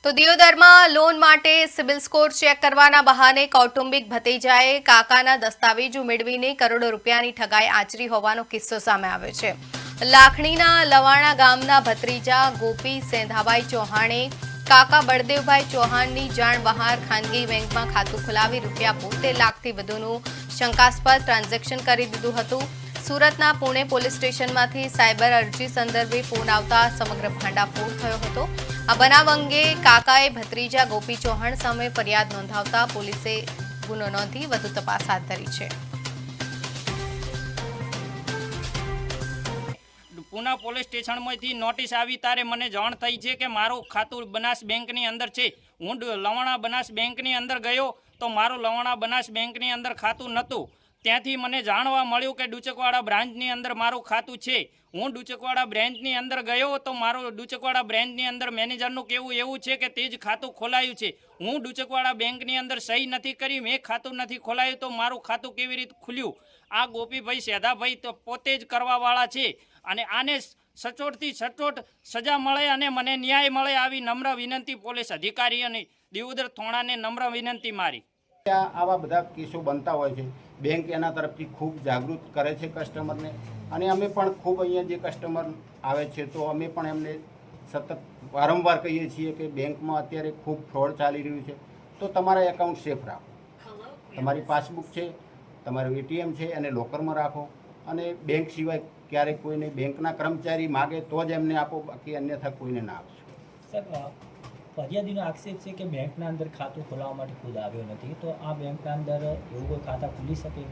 તો દિયોદરમાં લોન માટે CIBIL score check કરવાના બહાને કૌટુંબિક ભત્રીજાએ કાકાના દસ્તાવેજો મેળવીને કરોડો રૂપિયાની ઠગાઈ આચરી હોવાનો કિસ્સો સામે આવ્યો છે। લાખણીના લવાણા ગામના ભત્રીજા ગોપી સેંધાભાઈ ચૌહાણે કાકા બળદેવભાઈ ચૌહાણની જાણ બહાર ખાનગી બેંકમાં ખાતું ખોલાવી રૂપિયા 72 લાખથી વધુનું શંકાસ્પદ ટ્રાન્ઝેક્શન કરી દીધું હતું। સુરતના પુણે પોલીસ સ્ટેશનમાંથી સાયબર અરજી સંદર્ભે ફોન આવતા સમગ્ર ભાંડાફોડ થયો હતો। આ બનાવ અંગે કાકાએ ભત્રીજા ગોપી ચૌહાણ સામે ફરિયાદ નોંધાવતા પોલીસે ગુનો નોંધી વધુ તપાસ હાથ ધરી છે। પુના પોલીસ સ્ટેશનમાંથી નોટિસ આવી ત્યારે મને જાણ થઈ છે કે મારું ખાતું બનાસ બેંકની અંદર છે। હું લવાણા બનાસ બેંકની અંદર ગયો તો મારું લવાણા બનાસ બેંકની અંદર ખાતું નહોતું। ત્યાંથી મને જાણવા મળ્યું કે ડુચકવાડા બ્રાન્ચની અંદર મારું ખાતું છે। હું ડુચકવાડા બ્રાન્ચની અંદર ગયો તો મારું ડુચકવાડા બ્રાન્ચની અંદર મેનેજરનું કહેવું એવું છે કે તે જ ખાતું ખોલાયું છે। હું ડુચકવાડા બેંકની અંદર સહી નથી કરી, મેં ખાતું નથી ખોલાયું તો મારું ખાતું કેવી રીતે ખુલ્યું? આ ગોપીભાઈ સેધાભાઈ તો પોતે જ કરવાવાળા છે અને આને સચોટથી સચોટ સજા મળે અને મને ન્યાય મળે આવી નમ્ર વિનંતી પોલીસ અધિકારી અને દિયોદર થોણાને નમ્ર વિનંતી મારી। આવા બધા કેસો બનતા હોય છે। બેંક એના તરફથી ખૂબ જાગૃત કરે છે કસ્ટમરને અને અમે પણ ખૂબ અહીંયા જે કસ્ટમર આવે છે તો અમે પણ એમને સતત વારંવાર કહીએ છીએ કે બેંકમાં અત્યારે ખૂબ ફ્રોડ ચાલી રહ્યું છે તો તમારા એકાઉન્ટ સેફ રાખો, તમારી પાસબુક છે, તમારું એટીએમ છે એને લોકરમાં રાખો અને બેંક સિવાય ક્યારેક કોઈને બેંકના કર્મચારી માગે તો જ એમને આપો, બાકી અન્યથા કોઈને ના આપશો। સર, ફરિયાદીનો આક્ષેપ છે કે બેંકના અંદર ખાતું ખોલાવવા માટે ખુદ આવ્યો નથી, તો આ બેંકના અંદર એવું કોઈ ખાતા ખુલી શકે?